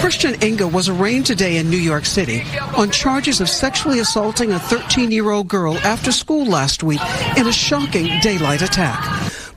Christian Inga was arraigned today in New York City on charges of sexually assaulting a 13-year-old girl after school last week in a shocking daylight attack.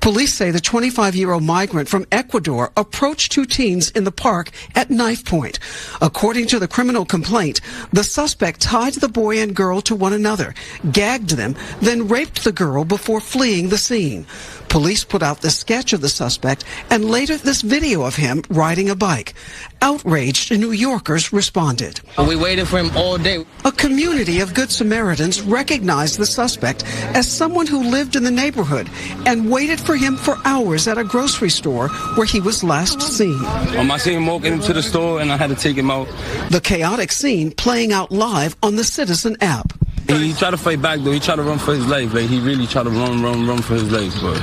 Police say the 25-year-old migrant from Ecuador approached two teens in the park at knife point. According to the criminal complaint, the suspect tied the boy and girl to one another, gagged them, then raped the girl before fleeing the scene. Police put out the sketch of the suspect and later this video of him riding a bike. Outraged New Yorkers responded. We waited for him all day. A community of Good Samaritans recognized the suspect as someone who lived in the neighborhood and waited for him for hours at a grocery store where he was last seen. I seen him walking into the store and I had to take him out. The chaotic scene playing out live on the Citizen app. He tried to fight back, though. He tried to run for his life. Like, he really tried to run for his life, but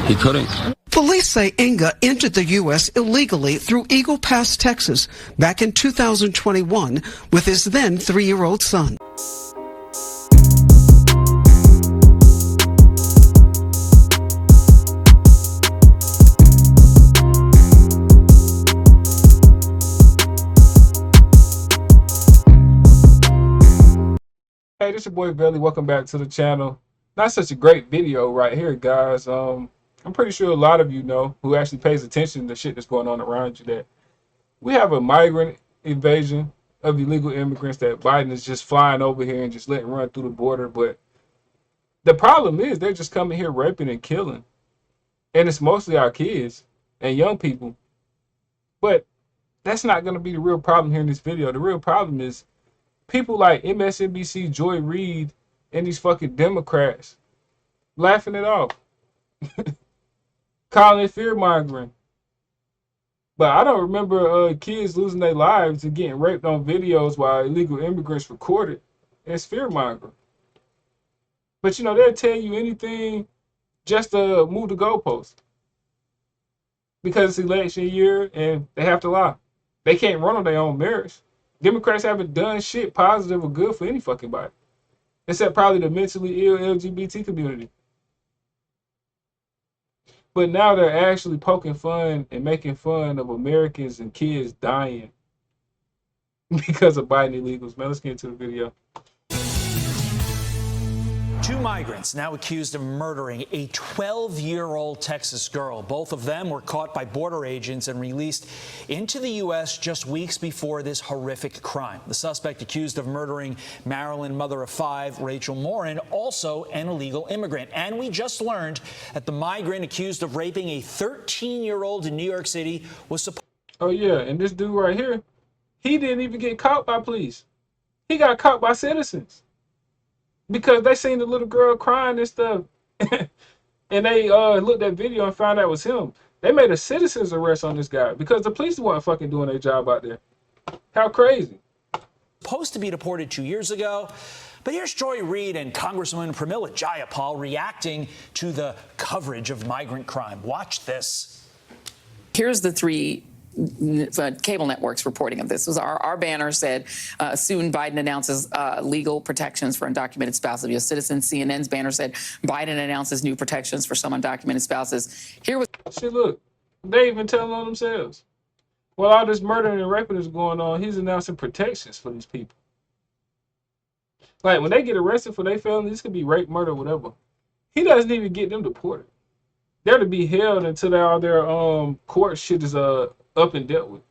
he couldn't. Police say Inga entered the U.S. illegally through Eagle Pass, Texas, back in 2021 with his then 3-year-old son. Hey, this is your boy Belly. Welcome back to the channel. Not such a great video right here, guys. I'm pretty sure a lot of you know, who actually pays attention to shit that's going on around you, that we have a migrant invasion of illegal immigrants that Biden is just flying over here and just letting run through the border. But the problem is they're just coming here raping and killing. And it's mostly our kids and young people. But that's not going to be the real problem here in this video. The real problem is people like MSNBC, Joy Reid, and these fucking Democrats laughing it off. Calling it fear-mongering. But I don't remember kids losing their lives and getting raped on videos while illegal immigrants recorded. It's fear-mongering. But, you know, they'll tell you anything just to move the goalpost. Because it's election year and they have to lie. They can't run on their own merits. Democrats haven't done shit positive or good for any fucking body. Except probably the mentally ill LGBT community. But now they're actually poking fun and making fun of Americans and kids dying because of Biden illegals. Man, let's get into the video. 2 migrants now accused of murdering a 12-year-old Texas girl. Both of them were caught by border agents and released into the U.S. just weeks before this horrific crime. The suspect accused of murdering Maryland mother of 5, Rachel Morin, also an illegal immigrant. And we just learned that the migrant accused of raping a 13-year-old in New York City was supposed... Oh, yeah, and this dude right here, he didn't even get caught by police. He got caught by citizens. Because they seen the little girl crying and stuff. And they looked at video and found out it was him. They made a citizen's arrest on this guy because the police weren't fucking doing their job out there. How crazy. Supposed to be deported 2 years ago. But here's Joy Reid and Congresswoman Pramila Jayapal reacting to the coverage of migrant crime. Watch this. Here's the 3 cable networks reporting of this. Was our banner said, soon Biden announces legal protections for undocumented spouses of U.S. citizens. CNN's banner said, Biden announces new protections for some undocumented spouses. Here was... Shit, look, they even telling on themselves. While all this murdering and raping is going on, he's announcing protections for these people. Like, when they get arrested for their felonies, this could be rape, murder, whatever. He doesn't even get them deported. They're to be held until all their court shit is up and dealt with.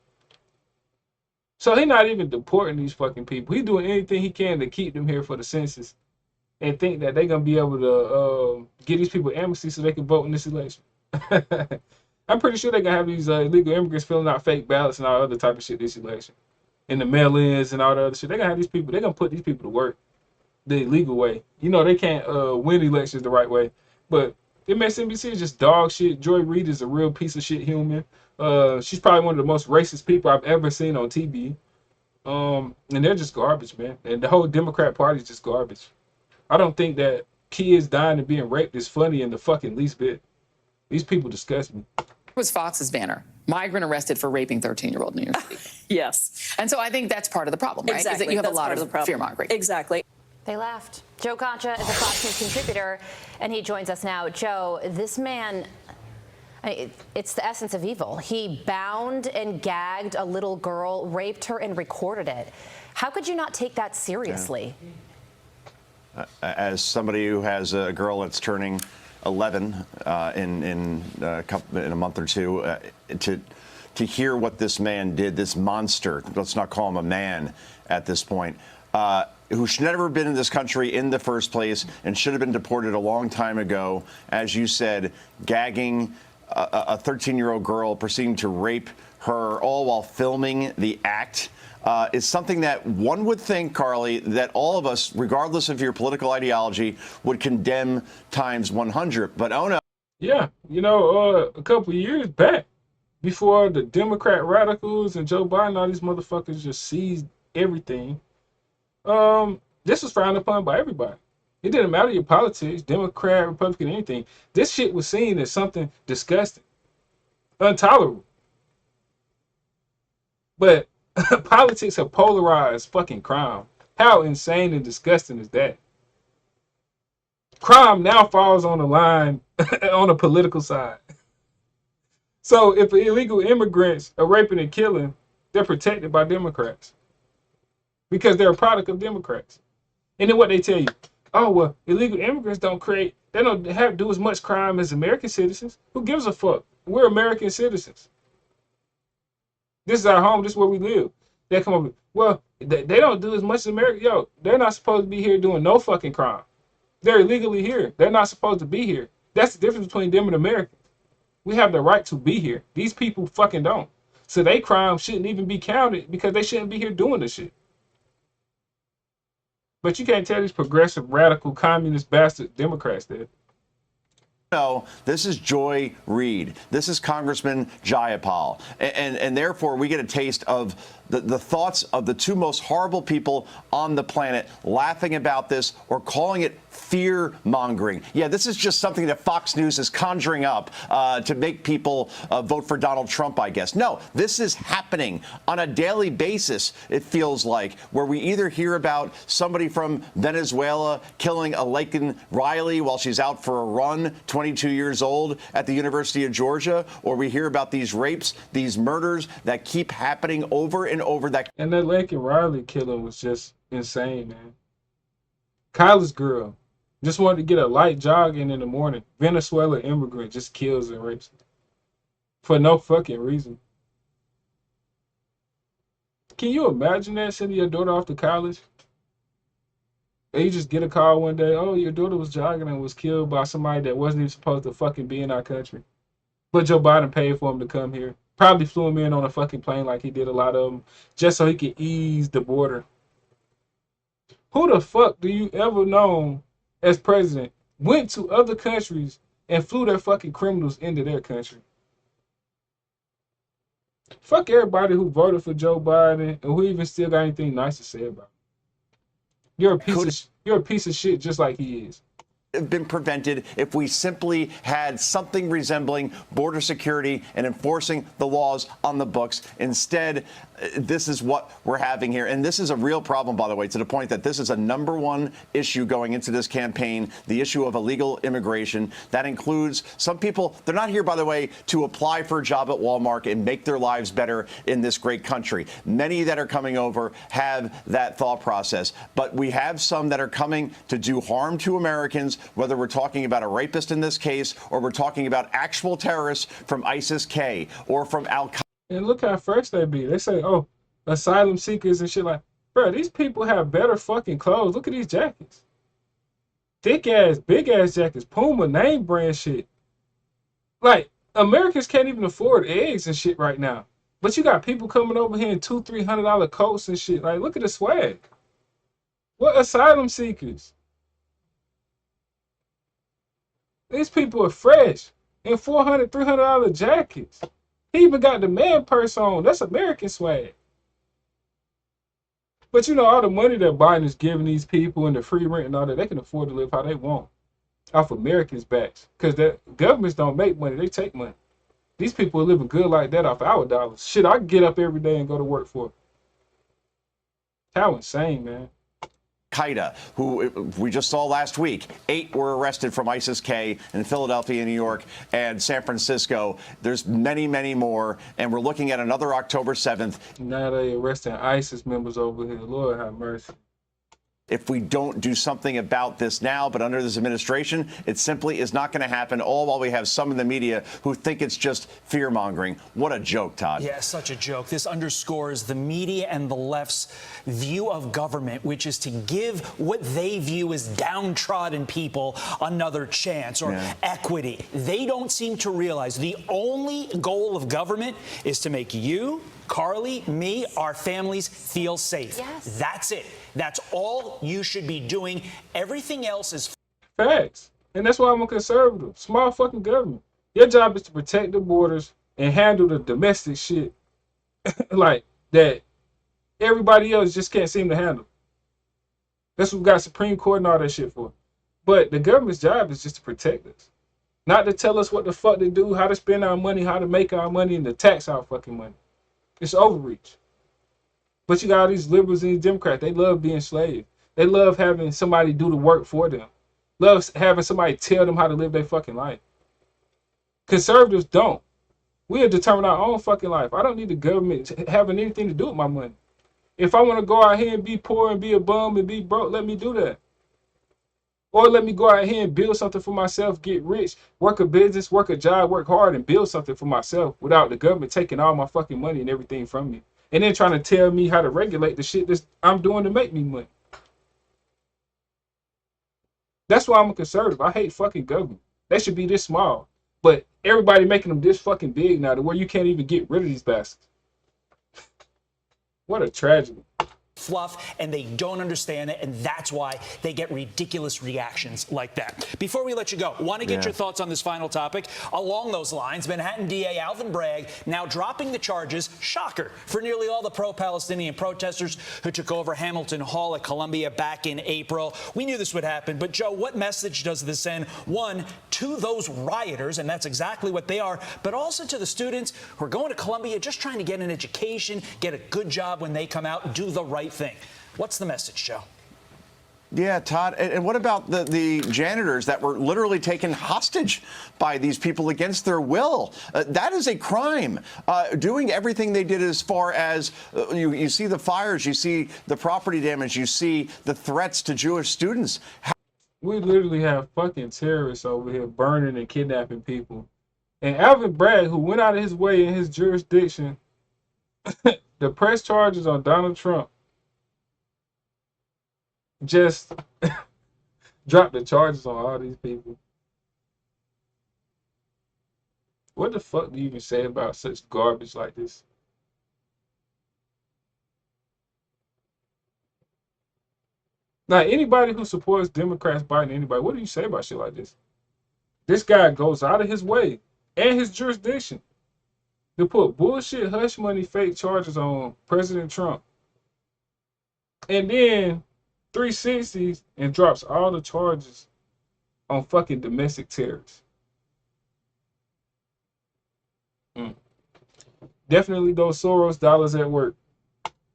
So he's not even deporting these fucking people. He's doing anything he can to keep them here for the census and think that they're going to be able to get these people amnesty so they can vote in this election. I'm pretty sure they're going to have these illegal immigrants filling out fake ballots and all other type of shit this election. And the mail-ins and all the other shit. They're going to have these people, they're going to put these people to work the illegal way. You know, they can't win elections the right way. But MSNBC is just dog shit. Joy Reid is a real piece of shit human. She's probably one of the most racist people I've ever seen on TV. And they're just garbage, man. And the whole Democrat Party is just garbage. I don't think that kids dying and being raped is funny in the fucking least bit. These people disgust me. It was Fox's banner. Migrant arrested for raping 13-year-old New York City. Yes. And so I think that's part of the problem, right? Exactly. Is that you have That's a lot part of the fear-mongering. Exactly. They laughed. Joe Concha is a Fox News contributor, and he joins us now. Joe, this man, It's the essence of evil. He bound and gagged a little girl, raped her, and recorded it. How could you not take that seriously? Yeah. As somebody who has a girl that's turning 11 in a month or two, to hear what this man did, this monster, let's not call him a man at this point, who should never have been in this country in the first place and should have been deported a long time ago, as you said, gagging a 13-year-old girl, proceeding to rape her, all while filming the act, is something that one would think, Carly, that all of us, regardless of your political ideology, would condemn times 100. But oh no. Yeah, you know, a couple of years back, before the Democrat radicals and Joe Biden, all these motherfuckers just seized everything, this was frowned upon by everybody. It didn't matter your politics, Democrat, Republican, anything. This shit was seen as something disgusting, intolerable. But politics have polarized fucking crime. How insane and disgusting is that? Crime now falls on the line on the political side. So if illegal immigrants are raping and killing, they're protected by Democrats because they're a product of Democrats. And then what they tell you, oh, well, illegal immigrants don't have to do as much crime as American citizens. Who gives a fuck? We're American citizens. This is our home. This is where we live. They come up with, well, they don't do as much as America. Yo, they're not supposed to be here doing no fucking crime. They're illegally here. They're not supposed to be here. That's the difference between them and Americans. We have the right to be here. These people fucking don't. So they crime shouldn't even be counted because they shouldn't be here doing this shit. But you can't tell these progressive, radical, communist bastard Democrats that. No, this is Joy Reid. This is Congressman Jayapal. And therefore, we get a taste of the thoughts of the two most horrible people on the planet laughing about this or calling it fear-mongering. Yeah, this is just something that Fox News is conjuring up to make people vote for Donald Trump, I guess. No, this is happening on a daily basis, it feels like, where we either hear about somebody from Venezuela killing a Laken Riley while she's out for a run, 22 years old, at the University of Georgia, or we hear about these rapes, these murders that keep happening over and over. And that Laken Riley killing was just insane, man. College girl just wanted to get a light jog in the morning. Venezuela immigrant just kills and rapes her for no fucking reason. Can you imagine that, sending your daughter off to college? And you just get a call one day, oh, your daughter was jogging and was killed by somebody that wasn't even supposed to fucking be in our country. But Joe Biden paid for him to come here. Probably flew him in on a fucking plane like he did a lot of them, just so he could ease the border. Who the fuck do you ever know as president went to other countries and flew their fucking criminals into their country? Fuck everybody who voted for Joe Biden and who even still got anything nice to say about him. You're a piece of shit just like he is. Have been prevented if we simply had something resembling border security and enforcing the laws on the books. Instead, this is what we're having here. And this is a real problem, by the way, to the point that this is a #1 issue going into this campaign, the issue of illegal immigration. That includes some people, they're not here, by the way, to apply for a job at Walmart and make their lives better in this great country. Many that are coming over have that thought process. But we have some that are coming to do harm to Americans, whether we're talking about a rapist in this case or we're talking about actual terrorists from ISIS-K or from Al-Qaeda. And look how fresh they be. They say, oh, asylum seekers and shit like, bro, these people have better fucking clothes. Look at these jackets. Thick ass, big ass jackets, Puma, name brand shit. Like, Americans can't even afford eggs and shit right now. But you got people coming over here in $200-300 coats and shit. Like, look at the swag. What asylum seekers? These people are fresh in $400-300 jackets. He even got the man purse on. That's American swag. But you know, all the money that Biden is giving these people and the free rent and all that, they can afford to live how they want off Americans' backs. Because the governments don't make money, they take money. These people are living good like that off our dollars. Shit, I can get up every day and go to work for it. How insane, man. Qaeda, who we just saw last week. 8 were arrested from ISIS-K in Philadelphia, New York, and San Francisco. There's many, many more, and we're looking at another October 7th. Now they arresting ISIS members over here. Lord have mercy. If we don't do something about this now, but under this administration, it simply is not going to happen, all while we have some in the media who think it's just fear-mongering. What a joke, Todd. Yeah, such a joke. This underscores the media and the left's view of government, which is to give what they view as downtrodden people another chance or equity. They don't seem to realize the only goal of government is to make you, Carly, me, our families feel safe. Yes. That's it. That's all you should be doing. Everything else is Facts. And that's why I'm a conservative. Small fucking government. Your job is to protect the borders and handle the domestic shit like that everybody else just can't seem to handle. That's what we got Supreme Court and all that shit for. But the government's job is just to protect us. Not to tell us what the fuck to do, how to spend our money, how to make our money, and to tax our fucking money. It's overreach. But you got all these liberals and these Democrats. They love being slaves. They love having somebody do the work for them. Love having somebody tell them how to live their fucking life. Conservatives don't. We'll determine our own fucking life. I don't need the government having anything to do with my money. If I want to go out here and be poor and be a bum and be broke, let me do that. Or let me go out here and build something for myself, get rich, work a business, work a job, work hard, and build something for myself without the government taking all my fucking money and everything from me. And then trying to tell me how to regulate the shit that I'm doing to make me money. That's why I'm a conservative. I hate fucking government. They should be this small. But everybody making them this fucking big now to where you can't even get rid of these bastards. What a tragedy. Fluff, and they don't understand it, and that's why they get ridiculous reactions like that. Before we let you go, want to get your thoughts on this final topic. Along those lines, Manhattan DA Alvin Bragg now dropping the charges, shocker, for nearly all the pro-Palestinian protesters who took over Hamilton Hall at Columbia back in April. We knew this would happen, but Joe, what message does this send? One, to those rioters, and that's exactly what they are, but also to the students who are going to Columbia just trying to get an education, get a good job when they come out, do the right thing. What's the message, Joe? Yeah, Todd. And what about the janitors that were literally taken hostage by these people against their will? That is a crime. Doing everything they did as far as you see the fires, you see the property damage, you see the threats to Jewish students. We literally have fucking terrorists over here burning and kidnapping people. And Alvin Bragg, who went out of his way in his jurisdiction to press charges on Donald Trump, just drop the charges on all these people. What the fuck do you even say about such garbage like this? Now, anybody who supports Democrats, Biden, anybody, what do you say about shit like this? This guy goes out of his way and his jurisdiction to put bullshit hush money fake charges on President Trump. And then 360s and drops all the charges on fucking domestic terrorists. Definitely those Soros dollars at work.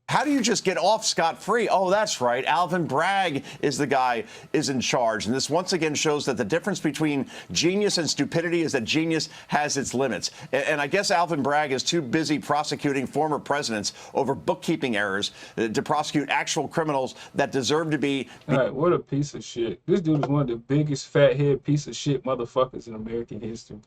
How do you just get off scot-free? Oh, that's right. Alvin Bragg is the guy is in charge. And this once again shows that the difference between genius and stupidity is that genius has its limits. And I guess Alvin Bragg is too busy prosecuting former presidents over bookkeeping errors to prosecute actual criminals that deserve to be. All right, what a piece of shit. This dude is one of the biggest fathead piece of shit motherfuckers in American history.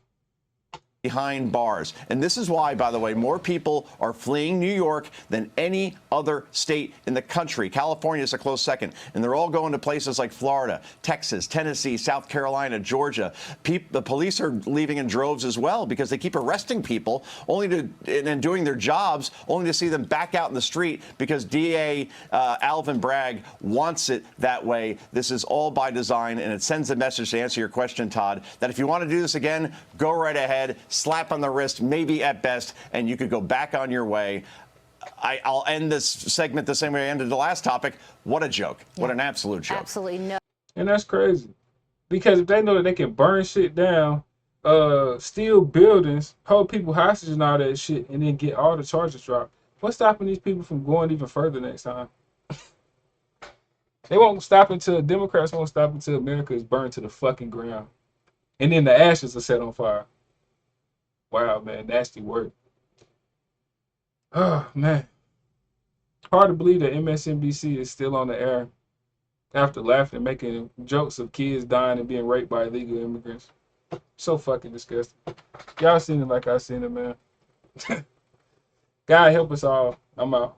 Behind bars. And this is why, by the way, more people are fleeing New York than any other state in the country. California is a close second. And they're all going to places like Florida, Texas, Tennessee, South Carolina, Georgia. The police are leaving in droves as well because they keep arresting people and doing their jobs only to see them back out in the street because DA Alvin Bragg wants it that way. This is all by design, and it sends a message, to answer your question, Todd, that if you want to do this again, go right ahead. Slap on the wrist, maybe at best, and you could go back on your way. I'll end this segment the same way I ended the last topic. What a joke. Yeah. What an absolute joke. Absolutely no. And that's crazy. Because if they know that they can burn shit down, steal buildings, hold people hostage and all that shit, and then get all the charges dropped, what's stopping these people from going even further next time? They won't stop until Democrats won't stop until America is burned to the fucking ground, and then the ashes are set on fire. Wow, man, nasty work. Oh man, hard to believe that MSNBC is still on the air after laughing and making jokes of kids dying and being raped by illegal immigrants. So fucking disgusting. Y'all seen it like I seen it, man. God help us all. I'm out.